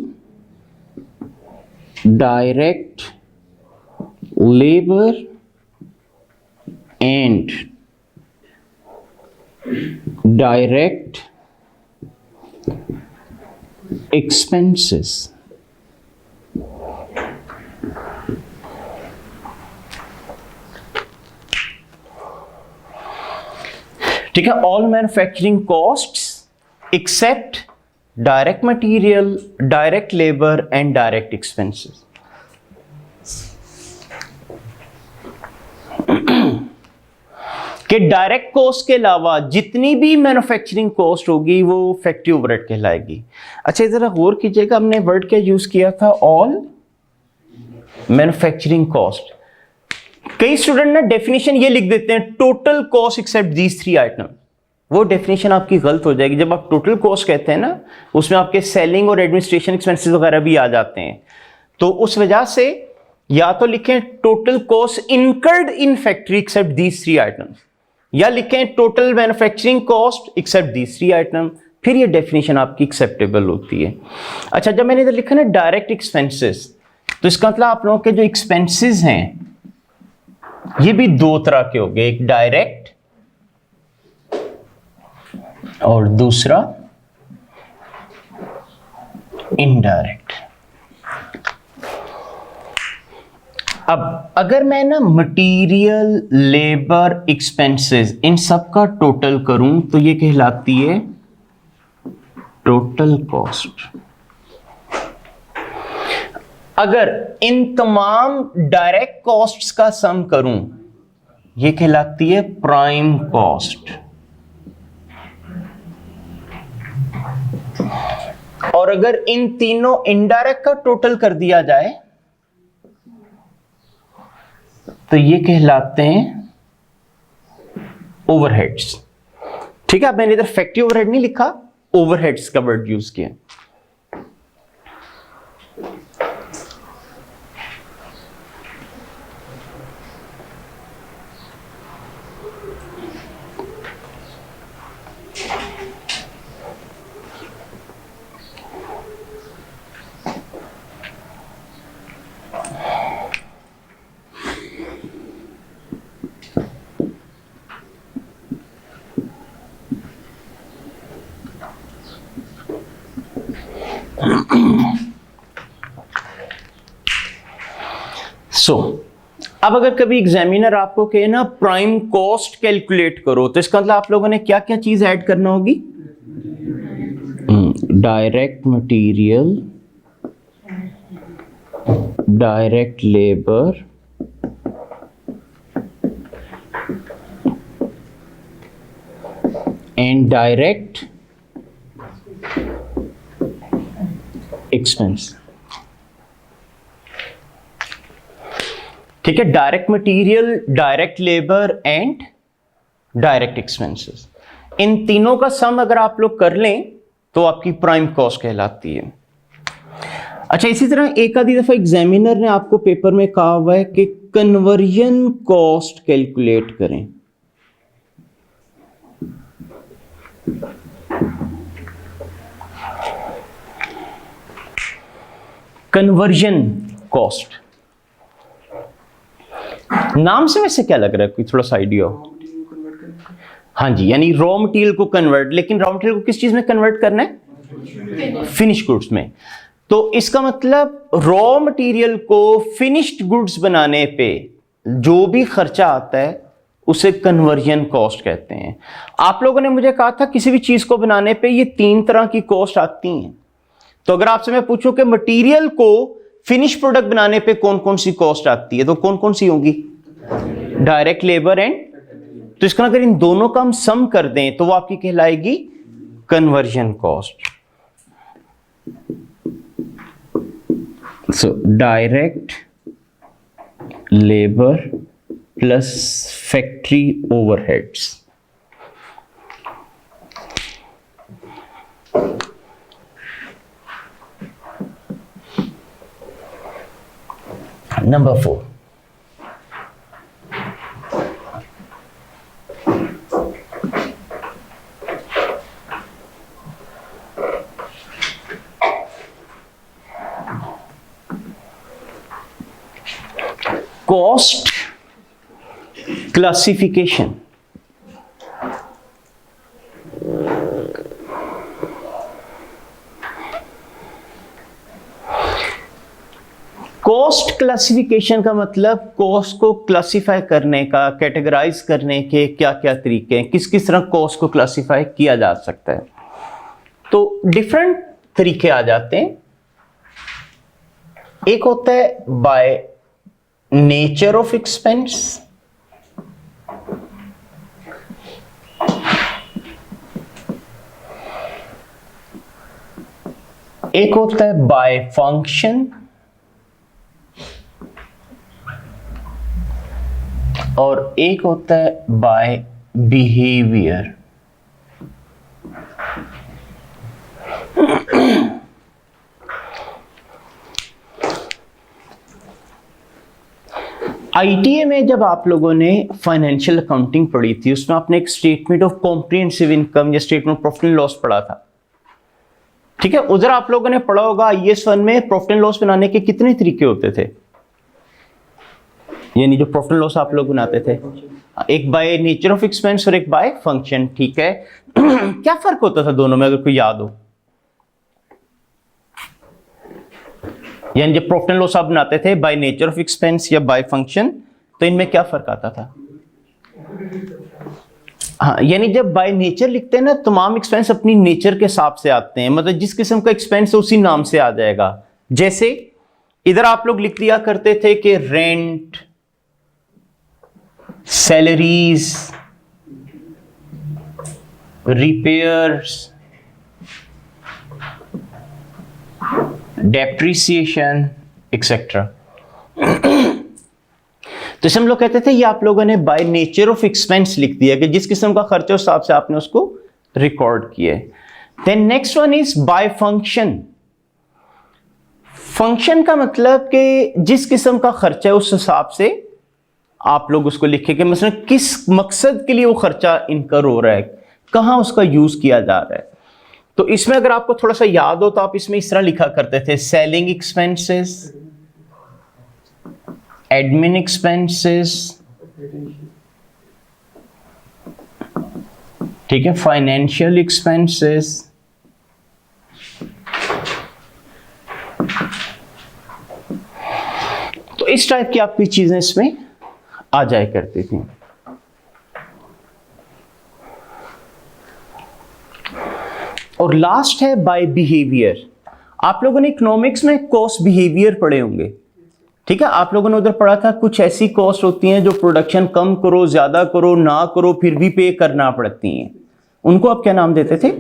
direct labor and direct expenses। ठीक है, all manufacturing costs except direct material, direct labour and direct expenses. कि डायरेक्ट कॉस्ट के अलावा जितनी भी मैन्युफैक्चरिंग कॉस्ट होगी वो फैक्ट्री ओवरहेड कहलाएगी। अच्छा, जरा गौर कीजिएगा, हमने वर्ड क्या यूज किया था, ऑल मैन्युफैक्चरिंग कॉस्ट। कई स्टूडेंट ना डेफिनेशन ये लिख देते हैं total cost except these three item. वो डेफिनेशन आपकी गलत हो जाएगी। जब आप टोटल कॉस्ट कहते हैं ना, उसमें आपके सेलिंग और एडमिनिस्ट्रेशन एक्सपेंसेस वगैरह भी आ जाते हैं। तो उस वजह से या तो लिखें total cost incurred in factory except these three item, या लिखें total manufacturing cost except these three item, फिर ये डेफिनेशन आपकी एक्सेप्टेबल होती है। अच्छा, जब मैंने इधर लिखा ना डायरेक्ट एक्सपेंसेस, तो इसका मतलब आप लोगों के जो एक्सपेंसेस हैं ये भी दो तरह के हो गए, एक डायरेक्ट और दूसरा इनडायरेक्ट। अब अगर मैं ना मटेरियल, लेबर, एक्सपेंसेस इन सब का टोटल करूं तो ये कहलाती है टोटल कॉस्ट। अगर इन तमाम डायरेक्ट कॉस्ट्स का सम करूं ये कहलाती है प्राइम कॉस्ट। और अगर इन तीनों इनडायरेक्ट का टोटल कर दिया जाए तो ये कहलाते हैं ओवरहेड्स। ठीक है, अब मैंने इधर फैक्ट्री ओवरहेड नहीं लिखा, ओवरहेड्स का वर्ड यूज किया। अब अगर कभी एग्जामिनर आपको कहे ना प्राइम कॉस्ट कैलकुलेट करो, तो इसका मतलब आप लोगों ने क्या क्या चीज ऐड करना होगी, direct material, direct labour and direct expense. ठीक है, direct material, direct labour and direct expenses, इन तीनों का सम अगर आप लोग कर लें तो आपकी प्राइम कॉस्ट कहलाती है। अच्छा, इसी तरह एक आधी दफा एग्जामिनर ने आपको पेपर में कहा हुआ है कि कन्वर्जन कॉस्ट कैलकुलेट करें। कन्वर्जन कॉस्ट, नाम से वैसे क्या लग रहा है, कोई थोड़ा सा आइडिया हो? हाँ जी, यानी रॉ मटेरियल को कन्वर्ट, लेकिन रॉ मटेरियल को किस चीज में कन्वर्ट करना है? फिनिश गुड्स में। तो इसका मतलब रॉ मटेरियल को फिनिश्ड गुड्स बनाने पे जो भी खर्चा आता है उसे कन्वर्जन कॉस्ट कहते हैं। आप लोगों ने मुझे कहा था किसी भी चीज को बनाने पे ये 3 तरह की कॉस्ट आती हैं। तो अगर आपसे मैं पूछूं कि मटेरियल को फिनिश प्रोडक्ट बनाने पे कौन कौन सी कॉस्ट आती है, तो कौन कौन सी होंगी? डायरेक्ट लेबर एंड, तो इसका अगर इन दोनों का हम सम कर दें तो वो आपकी कहलाएगी conversion cost. So direct labour plus factory overheads. Number 4, cost classification. Cost classification का मतलब कॉस्ट को क्लासिफाई करने का, कैटेगराइज करने के क्या क्या तरीके हैं, किस किस तरह कॉस्ट को क्लासिफाई किया जा सकता है। तो डिफरेंट तरीके आ जाते हैं। एक होता है बाय नेचर ऑफ एक्सपेंस, एक होता है बाय फंक्शन, और एक होता है बाय बिहेवियर। आईटीए में जब आप लोगों ने फाइनेंशियल अकाउंटिंग पढ़ी थी, उसमें आपने एक स्टेटमेंट ऑफ कॉम्प्रिहेंसिव इनकम या statement of profit and loss पढ़ा था। ठीक है, उधर आप लोगों ने पढ़ा होगा IAS 1 में प्रॉफिट एंड लॉस बनाने के कितने तरीके होते थे, यानी जो प्रॉफिट एंड लॉस आप लोग बनाते थे, एक बाय नेचर ऑफ एक्सपेंस और एक बाय फंक्शन। ठीक है, क्या फर्क होता था दोनों में, अगर कोई याद हो? यानी जब प्रॉफिट एंड लॉस आप बनाते थे बाय नेचर ऑफ एक्सपेंस या बाय फंक्शन, तो इनमें क्या फर्क आता था? हाँ, यानी जब बाय नेचर लिखते हैं ना, तमाम एक्सपेंस अपनी नेचर के हिसाब से आते हैं, मतलब जिस किस्म का एक्सपेंस है उसी नाम से आ जाएगा। जैसे इधर आप लोग लिख दिया करते थे कि rent, salaries, repairs, depreciation etcetera. तो इसे हम लोग कहते थे ये आप लोगों ने बाय नेचर ऑफ एक्सपेंस लिख दिया कि जिस किस्म का खर्चा उस हिसाब से आपने उसको रिकॉर्ड किया। Then next one is by function. Function का मतलब कि जिस किस्म का खर्चा है उस हिसाब से आप लोग उसको लिखे कि मतलब किस मकसद के लिए वो खर्चा इनकर हो रहा है, कहां उसका यूज किया जा रहा है। तो इसमें अगर आपको थोड़ा सा याद हो तो आप इसमें इस तरह लिखा करते थे: सेलिंग एक्सपेंसेस, एडमिन एक्सपेंसेस, ठीक है, फाइनेंशियल एक्सपेंसेस, तो इस टाइप की आपकी चीजें इसमें आ जाया करती थी। और लास्ट है बाय बिहेवियर। आप लोगों ने इकोनॉमिक्स में कॉस्ट बिहेवियर पढ़े होंगे, ठीक है, आप लोगों ने उधर पढ़ा था कुछ ऐसी कॉस्ट होती हैं जो प्रोडक्शन कम करो, ज्यादा करो, ना करो, फिर भी पे करना पड़ती हैं, उनको आप क्या नाम देते थे?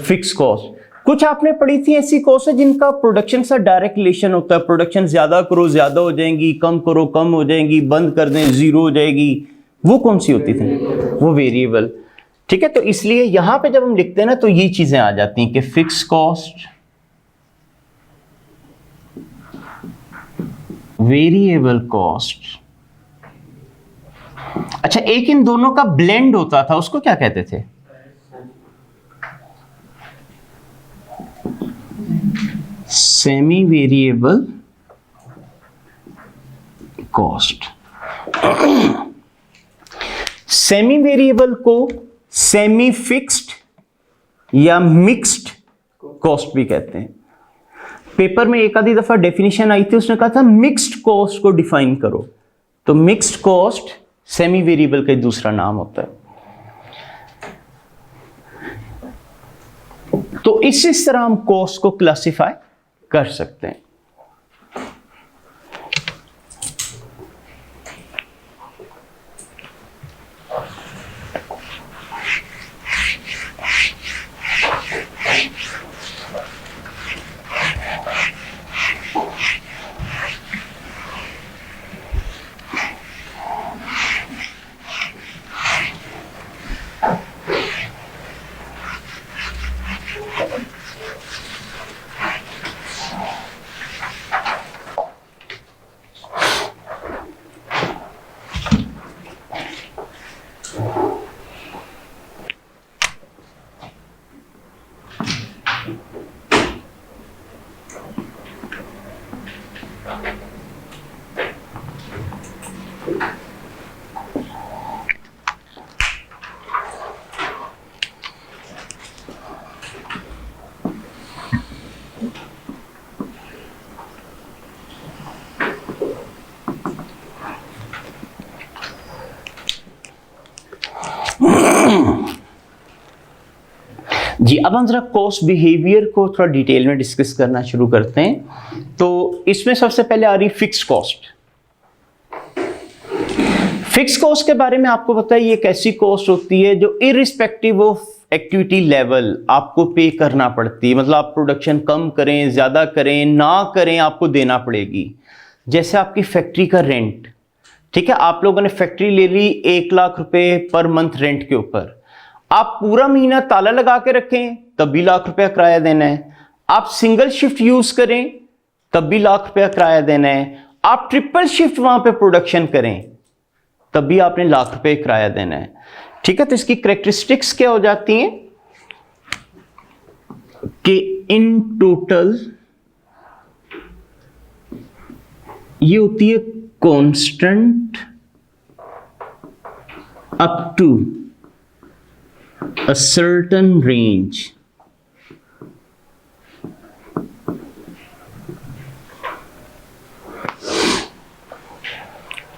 Fix cost. कुछ आपने पढ़ी थी ऐसी कॉस्ट है जिनका प्रोडक्शन से डायरेक्ट रिलेशन होता है, प्रोडक्शन ज्यादा करो ज्यादा हो जाएंगी, कम करो कम हो जाएंगी, बंद कर दें जीरो हो जाएगी, वो कौन सी होती थी? वो वेरिएबल। ठीक है, तो इसलिए यहां पे जब हम लिखते हैं ना तो ये चीजें आ जाती हैं कि फिक्स कॉस्ट, वेरिएबल कॉस्ट। अच्छा, एक इन दोनों का ब्लेंड होता था, उसको क्या कहते थे? Semi variable cost. Semi variable को सेमी फिक्स्ड या मिक्स्ड कॉस्ट भी कहते हैं। पेपर में एक आधी दफा डेफिनेशन आई थी, उसने कहा था मिक्स्ड कॉस्ट को डिफाइन करो, तो मिक्स्ड कॉस्ट सेमी वेरिएबल का दूसरा नाम होता है। तो इस तरह हम कॉस्ट को क्लासिफाई कर सकते हैं। जी, अब हम जरा कॉस्ट बिहेवियर को थोड़ा डिटेल में डिस्कस करना शुरू करते हैं। तो इसमें सबसे पहले आ रही फिक्स कॉस्ट। फिक्स कॉस्ट के बारे में आपको पता है, ये एक ऐसी कॉस्ट होती है जो इरिस्पेक्टिव ऑफ एक्टिविटी लेवल आपको पे करना पड़ती है। मतलब आप प्रोडक्शन कम करें, ज्यादा करें, ना करें, आपको देना पड़ेगी। जैसे आपकी फैक्ट्री का रेंट, ठीक है, आप लोगों ने फैक्ट्री ले ली 1 लाख रुपए पर मंथ रेंट के ऊपर, आप पूरा महीना ताला लगा के रखें तब भी लाख रुपया किराया देना है, आप सिंगल शिफ्ट यूज करें तब भी लाख रुपया किराया देना है, आप ट्रिपल शिफ्ट वहां पे प्रोडक्शन करें तब भी आपने लाख रुपए किराया देना है। ठीक है, तो इसकी कैरेक्टरिस्टिक्स क्या हो जाती हैं कि इन टोटल ये होती है constant up to a certain range।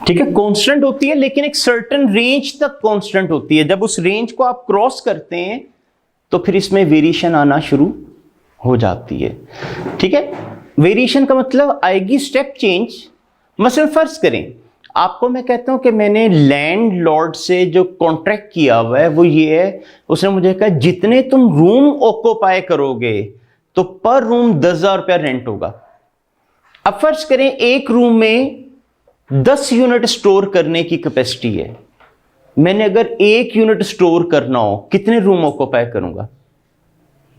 ठीक है, कांस्टेंट होती है लेकिन एक सर्टेन रेंज तक कांस्टेंट होती है। जब उस रेंज को आप क्रॉस करते हैं तो फिर इसमें वेरिएशन आना शुरू हो जाती है। ठीक है, वेरिएशन का मतलब आएगी स्टेप चेंज। मसलन फर्ज करें आपको मैं कहता हूं कि मैंने लैंडलॉर्ड से जो कॉन्ट्रैक्ट किया हुआ है वो ये है, उसने मुझे कहा जितने तुम रूम ऑक्यूपाई करोगे तो पर रूम 10,000 रुपया रेंट होगा। अब फर्ज करें एक रूम में 10 यूनिट स्टोर करने की कैपेसिटी है, मैंने अगर 1 यूनिट स्टोर करना हो कितने रूम ऑक्यूपाई करूंगा?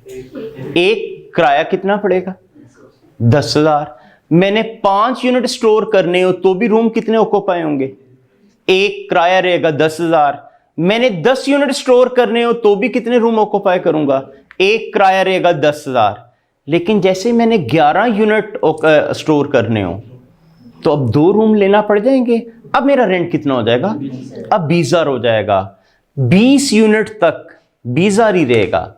एक, किराया कितना पड़ेगा? 10,000। मैंने 5 यूनिट स्टोर करने हो तो भी रूम कितने ऑक्यूपाई होंगे? एक, किराया रहेगा 10,000। मैंने 10 यूनिट स्टोर करने हो तो भी कितने रूम ऑक्यूपाई करूंगा? एक, किराया रहेगा 10,000। लेकिन जैसे मैंने 11 यूनिट स्टोर करने हो तो अब 2 रूम लेना पड़ जाएंगे। अब मेरा रेंट कितना हो जाएगा? अब 20,000 हो जाएगा। 20 यूनिट तक 20,000 ही रहेगा।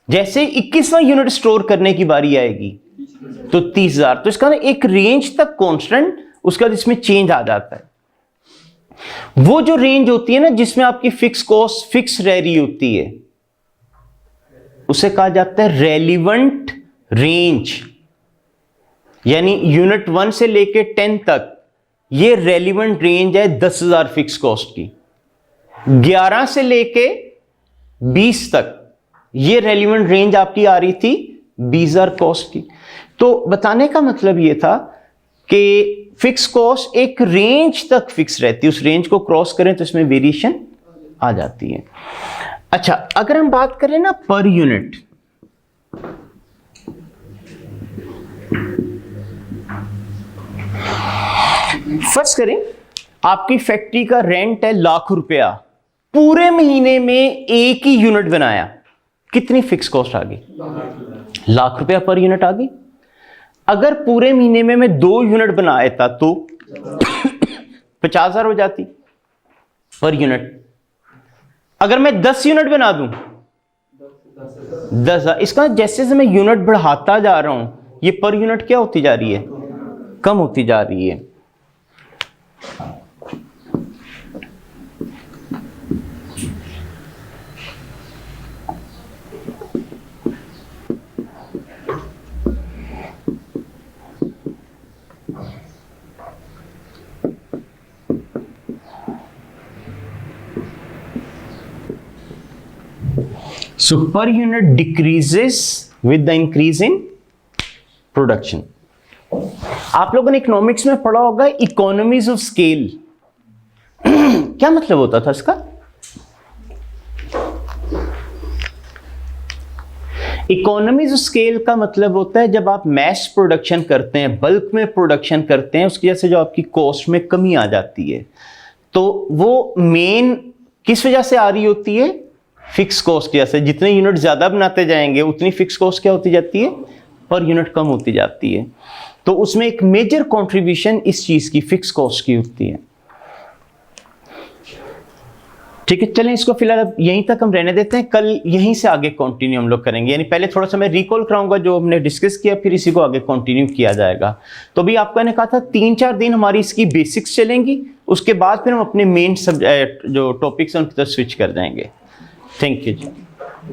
जैसे 21वां यूनिट स्टोर करने की बारी आएगी तो 30,000। तो इसका एक रेंज तक कांस्टेंट, उसका इसमें चेंज आ जाता है। वो जो रेंज होती है ना जिसमें आपकी फिक्स कॉस्ट फिक्स रह रही होती है उसे कहा जाता है रेलिवेंट रेंज। यानी यूनिट 1 से लेके 10 तक ये रेलिवेंट रेंज है 10,000 फिक्स कॉस्ट की। 11 से लेके 20 तक ये रेलिवेंट रेंज आपकी आ रही थी 20,000 कॉस्ट की। तो बताने का मतलब ये था कि फिक्स कॉस्ट एक रेंज तक फिक्स रहती है, उस रेंज को क्रॉस करें तो इसमें वेरिएशन आ जाती है। अच्छा, अगर हम बात करें ना पर यूनिट, फर्स्ट करें आपकी फैक्ट्री का रेंट है ₹1,00,000, पूरे महीने में एक ही यूनिट बनाया, कितनी फिक्स कॉस्ट आ गई? ₹1,00,000 पर यूनिट आ गई। अगर पूरे महीने में मैं 2 यूनिट बनाया था तो 50,000 हो जाती पर यूनिट। अगर मैं 10 यूनिट बना दूं 10,000। इसका जैसे जैसे मैं यूनिट बढ़ाता जा रहा हूं ये पर यूनिट क्या होती जा रही है? कम होती जा रही है। So per unit decreases with the increase in production. आप लोगों ने इकोनॉमिक्स में पढ़ा होगा इकोनॉमीज ऑफ स्केल। क्या मतलब होता था इसका? इकोनॉमीज ऑफ स्केल का मतलब होता है जब आप मैस प्रोडक्शन करते हैं, बल्क में प्रोडक्शन करते हैं, उसकी वजह से जो आपकी कॉस्ट में कमी आ जाती है, तो वो मेन किस वजह से आ रही होती है? फिक्स कॉस्ट की वजह से। जितने यूनिट ज्यादा बनाते जाएंगे उतनी फिक्स कॉस्ट क्या होती जाती है? पर यूनिट कम होती जाती है। तो उसमें एक मेजर कंट्रीब्यूशन इस चीज की फिक्स कॉस्ट की होती है। ठीक है, चलें इसको फिलहाल अब यहीं तक हम रहने देते हैं, कल यहीं से आगे कंटिन्यू हम लोग करेंगे। यानी पहले थोड़ा सा मैं रिकॉल कराऊंगा जो हमने डिस्कस किया, फिर इसी को आगे कंटिन्यू किया जाएगा। तो अभी आपको मैंने कहा था 3-4 दिन हमारी इसकी बेसिक्स चलेंगी, उसके बाद फिर हम अपने मेन जो टॉपिक्स हैं उनकी तरफ स्विच कर जाएंगे। Thank you ji.